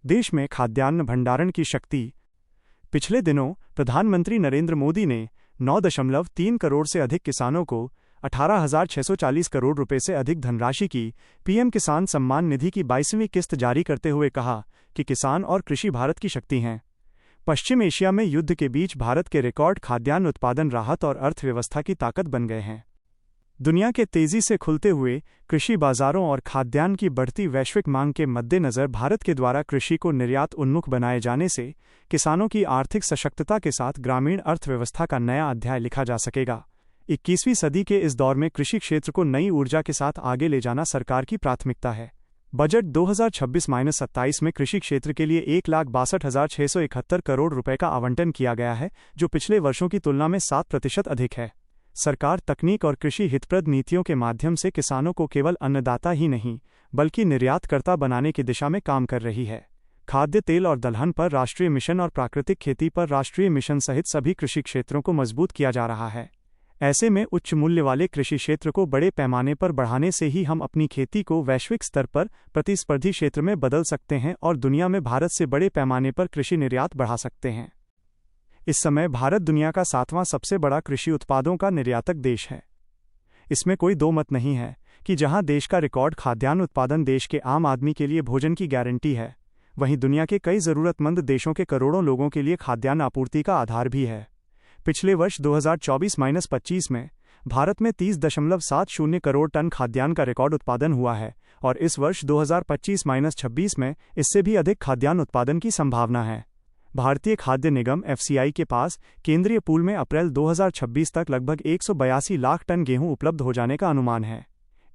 देश में खाद्यान्न भंडारण की शक्ति। पिछले दिनों प्रधानमंत्री नरेंद्र मोदी ने 9.3 करोड़ से अधिक किसानों को 18,640 करोड़ रुपए से अधिक धनराशि की पीएम किसान सम्मान निधि की 22वीं किस्त जारी करते हुए कहा कि किसान और कृषि भारत की शक्ति हैं। पश्चिम एशिया में युद्ध के बीच भारत के रिकॉर्ड खाद्यान्न उत्पादन राहत और अर्थव्यवस्था की ताकत बन गए हैं। दुनिया के तेजी से खुलते हुए कृषि बाजारों और खाद्यान्न की बढ़ती वैश्विक मांग के मद्देनज़र भारत के द्वारा कृषि को निर्यात उन्मुख बनाए जाने से किसानों की आर्थिक सशक्तता के साथ ग्रामीण अर्थव्यवस्था का नया अध्याय लिखा जा सकेगा। 21वीं सदी के इस दौर में कृषि क्षेत्र को नई ऊर्जा के साथ आगे ले जाना सरकार की प्राथमिकता है। बजट 2026-27 में कृषि क्षेत्र के लिए 1,62,671 करोड़ रुपए का आवंटन किया गया है, जो पिछले वर्षों की तुलना में 7% अधिक है। सरकार तकनीक और कृषि हितप्रद नीतियों के माध्यम से किसानों को केवल अन्नदाता ही नहीं, बल्कि निर्यातकर्ता बनाने की दिशा में काम कर रही है। खाद्य तेल और दलहन पर राष्ट्रीय मिशन और प्राकृतिक खेती पर राष्ट्रीय मिशन सहित सभी कृषि क्षेत्रों को मजबूत किया जा रहा है। ऐसे में उच्च मूल्य वाले कृषि क्षेत्र को बड़े पैमाने पर बढ़ाने से ही हम अपनी खेती को वैश्विक स्तर पर प्रतिस्पर्धी क्षेत्र में बदल सकते हैं और दुनिया में भारत से बड़े पैमाने पर कृषि निर्यात बढ़ा सकते हैं। इस समय भारत दुनिया का 7वां सबसे बड़ा कृषि उत्पादों का निर्यातक देश है। इसमें कोई दो मत नहीं है कि जहां देश का रिकॉर्ड खाद्यान्न उत्पादन देश के आम आदमी के लिए भोजन की गारंटी है, वहीं दुनिया के कई ज़रूरतमंद देशों के करोड़ों लोगों के लिए खाद्यान्न आपूर्ति का आधार भी है। पिछले वर्ष 2024-25 में भारत में 30.70 करोड़ टन खाद्यान्न का रिकॉर्ड उत्पादन हुआ है और इस वर्ष 2025-26 में इससे भी अधिक खाद्यान्न उत्पादन की संभावना है। भारतीय खाद्य निगम (FCI) के पास केंद्रीय पूल में अप्रैल 2026 तक लगभग 182 लाख टन गेहूं उपलब्ध हो जाने का अनुमान है।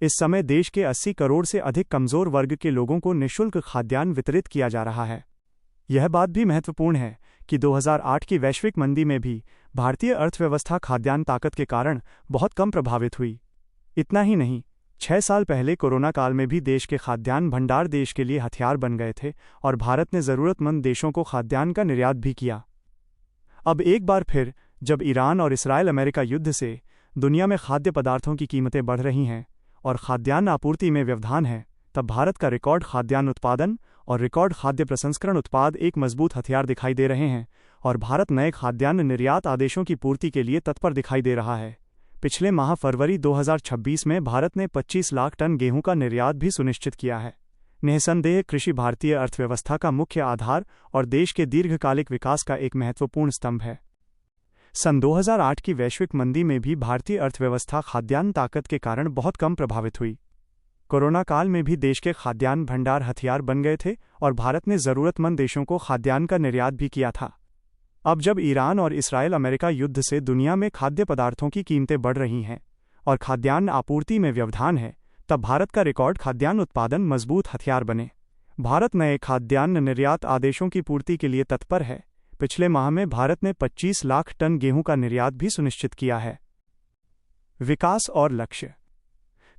इस समय देश के 80 करोड़ से अधिक कमजोर वर्ग के लोगों को निःशुल्क खाद्यान्न वितरित किया जा रहा है। यह बात भी महत्वपूर्ण है कि 2008 की वैश्विक मंदी में भी भारतीय अर्थव्यवस्था खाद्यान्न ताकत के कारण बहुत कम प्रभावित हुई। इतना ही नहीं, 6 साल पहले कोरोना काल में भी देश के खाद्यान्न भंडार देश के लिए हथियार बन गए थे और भारत ने ज़रूरतमंद देशों को खाद्यान्न का निर्यात भी किया। अब एक बार फिर जब ईरान और इस्राएल अमेरिका युद्ध से दुनिया में खाद्य पदार्थों की कीमतें बढ़ रही हैं और खाद्यान्न आपूर्ति में व्यवधान है, तब भारत का रिकॉर्ड खाद्यान्न उत्पादन और रिकॉर्ड खाद्य प्रसंस्करण उत्पाद एक मजबूत हथियार दिखाई दे रहे हैं और भारत नए खाद्यान्न निर्यात आदेशों की पूर्ति के लिए तत्पर दिखाई दे रहा है। पिछले माह फरवरी 2026 में भारत ने 25 लाख टन गेहूं का निर्यात भी सुनिश्चित किया है। निःसंदेह कृषि भारतीय अर्थव्यवस्था का मुख्य आधार और देश के दीर्घकालिक विकास का एक महत्वपूर्ण स्तंभ है। सन 2008 की वैश्विक मंदी में भी भारतीय अर्थव्यवस्था खाद्यान्न ताकत के कारण बहुत कम प्रभावित हुई। कोरोना काल में भी देश के खाद्यान्न भंडार हथियार बन गए थे और भारत ने ज़रूरतमंद देशों को खाद्यान्न का निर्यात भी किया था। अब जब ईरान और इस्राएल अमेरिका युद्ध से दुनिया में खाद्य पदार्थों की कीमतें बढ़ रही हैं और खाद्यान्न आपूर्ति में व्यवधान है, तब भारत का रिकॉर्ड खाद्यान्न उत्पादन मजबूत हथियार बने। भारत नए खाद्यान्न निर्यात आदेशों की पूर्ति के लिए तत्पर है। पिछले माह में भारत ने 25 लाख टन गेहूं का निर्यात भी सुनिश्चित किया है। विकास और लक्ष्य।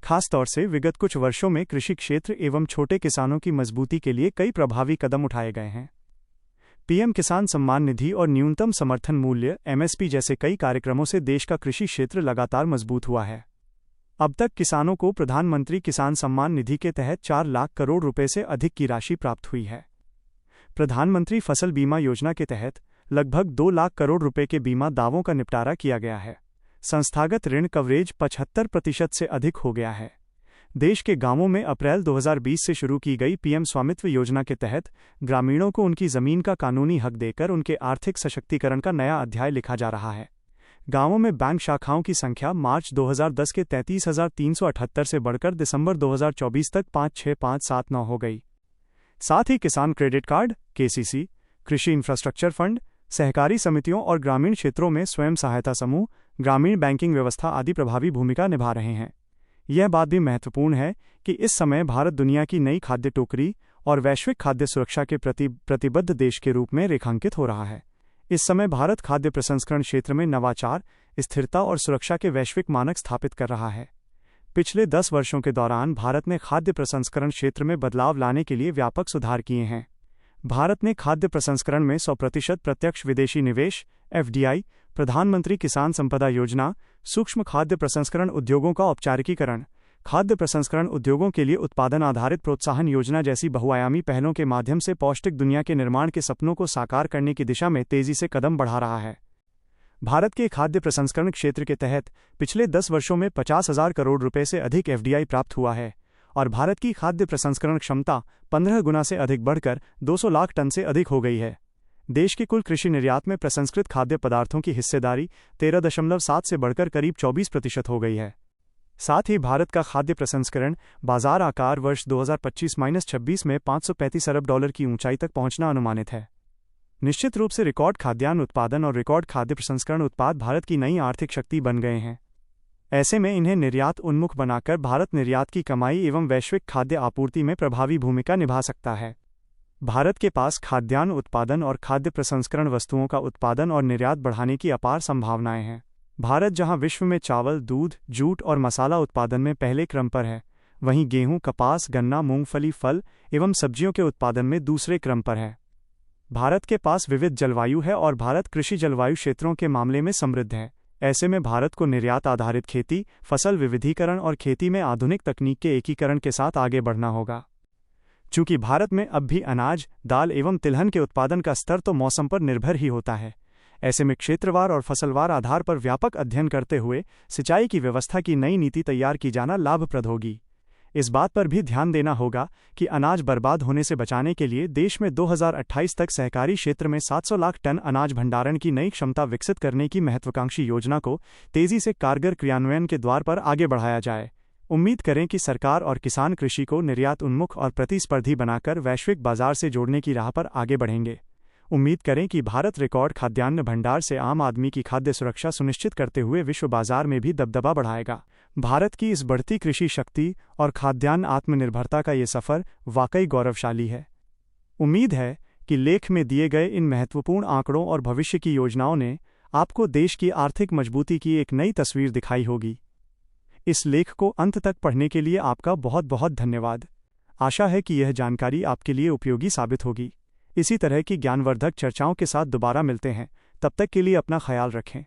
खासतौर से विगत कुछ वर्षों में कृषि क्षेत्र एवं छोटे किसानों की मजबूती के लिए कई प्रभावी कदम उठाए गए हैं। पीएम किसान सम्मान निधि और न्यूनतम समर्थन मूल्य (MSP) जैसे कई कार्यक्रमों से देश का कृषि क्षेत्र लगातार मजबूत हुआ है। अब तक किसानों को प्रधानमंत्री किसान सम्मान निधि के तहत 4 लाख करोड़ रुपए से अधिक की राशि प्राप्त हुई है। प्रधानमंत्री फसल बीमा योजना के तहत लगभग 2 लाख करोड़ रुपए के बीमा दावों का निपटारा किया गया है। संस्थागत ऋण कवरेज 75% से अधिक हो गया है। देश के गांवों में अप्रैल 2020 से शुरू की गई पीएम स्वामित्व योजना के तहत ग्रामीणों को उनकी जमीन का कानूनी हक देकर उनके आर्थिक सशक्तिकरण का नया अध्याय लिखा जा रहा है। गांवों में बैंक शाखाओं की संख्या मार्च 2010 के 33,378 से बढ़कर दिसंबर 2024 तक 56,579 हो गई। साथ ही किसान क्रेडिट कार्ड (KCC), कृषि इंफ्रास्ट्रक्चर फंड, सहकारी समितियों और ग्रामीण क्षेत्रों में स्वयं सहायता समूह, ग्रामीण बैंकिंग व्यवस्था आदि प्रभावी भूमिका निभा रहे हैं। यह बात भी महत्वपूर्ण है कि इस समय भारत दुनिया की नई खाद्य टोकरी और वैश्विक खाद्य सुरक्षा के प्रति प्रतिबद्ध देश के रूप में रेखांकित हो रहा है। इस समय भारत खाद्य प्रसंस्करण क्षेत्र में नवाचार, स्थिरता और सुरक्षा के वैश्विक मानक स्थापित कर रहा है। पिछले 10 वर्षों के दौरान भारत ने खाद्य प्रसंस्करण क्षेत्र में बदलाव लाने के लिए व्यापक सुधार किए हैं। भारत ने खाद्य प्रसंस्करण में 100% प्रत्यक्ष विदेशी निवेश (FDI), प्रधानमंत्री किसान संपदा योजना, सूक्ष्म खाद्य प्रसंस्करण उद्योगों का औपचारिकीकरण, खाद्य प्रसंस्करण उद्योगों के लिए उत्पादन आधारित प्रोत्साहन योजना जैसी बहुआयामी पहलों के माध्यम से पौष्टिक दुनिया के निर्माण के सपनों को साकार करने की दिशा में तेजी से कदम बढ़ा रहा है। भारत के खाद्य प्रसंस्करण क्षेत्र के तहत पिछले 10 वर्षों में 50,000 करोड़ रुपए से अधिक एफडीआई प्राप्त हुआ है और भारत की खाद्य प्रसंस्करण क्षमता 15 गुना से अधिक बढ़कर 200 लाख टन से अधिक हो गई है। देश के कुल कृषि निर्यात में प्रसंस्कृत खाद्य पदार्थों की हिस्सेदारी 13.7 से बढ़कर करीब 24% हो गई है। साथ ही भारत का खाद्य प्रसंस्करण बाजार आकार वर्ष 2025-26 में $535 अरब की ऊंचाई तक पहुंचना अनुमानित है। निश्चित रूप से रिकॉर्ड खाद्यान्न उत्पादन और रिकॉर्ड खाद्य प्रसंस्करण उत्पाद भारत की नई आर्थिक शक्ति बन गए हैं। ऐसे में इन्हें निर्यात उन्मुख बनाकर भारत निर्यात की कमाई एवं वैश्विक खाद्य आपूर्ति में प्रभावी भूमिका निभा सकता है। भारत के पास खाद्यान्न उत्पादन और खाद्य प्रसंस्करण वस्तुओं का उत्पादन और निर्यात बढ़ाने की अपार संभावनाएं हैं। भारत जहां विश्व में चावल, दूध, जूट और मसाला उत्पादन में पहले क्रम पर है, वहीं गेहूं, कपास, गन्ना, मूंगफली, फल एवं सब्जियों के उत्पादन में दूसरे क्रम पर है। भारत के पास विविध जलवायु है और भारत कृषि जलवायु क्षेत्रों के मामले में समृद्ध है। ऐसे में भारत को निर्यात आधारित खेती, फसल विविधीकरण और खेती में आधुनिक तकनीक के एकीकरण के साथ आगे बढ़ना होगा। चूंकि भारत में अब भी अनाज, दाल एवं तिलहन के उत्पादन का स्तर तो मौसम पर निर्भर ही होता है, ऐसे में क्षेत्रवार और फसलवार आधार पर व्यापक अध्ययन करते हुए सिंचाई की व्यवस्था की नई नीति तैयार की जाना लाभप्रद होगी। इस बात पर भी ध्यान देना होगा कि अनाज बर्बाद होने से बचाने के लिए देश में 2028 तक सहकारी क्षेत्र में 700 लाख टन अनाज भंडारण की नई क्षमता विकसित करने की महत्वाकांक्षी योजना को तेजी से कारगर क्रियान्वयन के द्वार पर आगे बढ़ाया जाए। उम्मीद करें कि सरकार और किसान कृषि को निर्यात उन्मुख और प्रतिस्पर्धी बनाकर वैश्विक बाजार से जोड़ने की राह पर आगे बढ़ेंगे। उम्मीद करें कि भारत रिकॉर्ड खाद्यान्न भंडार से आम आदमी की खाद्य सुरक्षा सुनिश्चित करते हुए विश्व बाजार में भी दबदबा बढ़ाएगा। भारत की इस बढ़ती कृषि शक्ति और खाद्यान्न आत्मनिर्भरता का ये सफर वाकई गौरवशाली है। उम्मीद है कि लेख में दिए गए इन महत्वपूर्ण आंकड़ों और भविष्य की योजनाओं ने आपको देश की आर्थिक मजबूती की एक नई तस्वीर दिखाई होगी। इस लेख को अंत तक पढ़ने के लिए आपका बहुत बहुत धन्यवाद। आशा है कि यह जानकारी आपके लिए उपयोगी साबित होगी। इसी तरह की ज्ञानवर्धक चर्चाओं के साथ दोबारा मिलते हैं। तब तक के लिए अपना ख्याल रखें।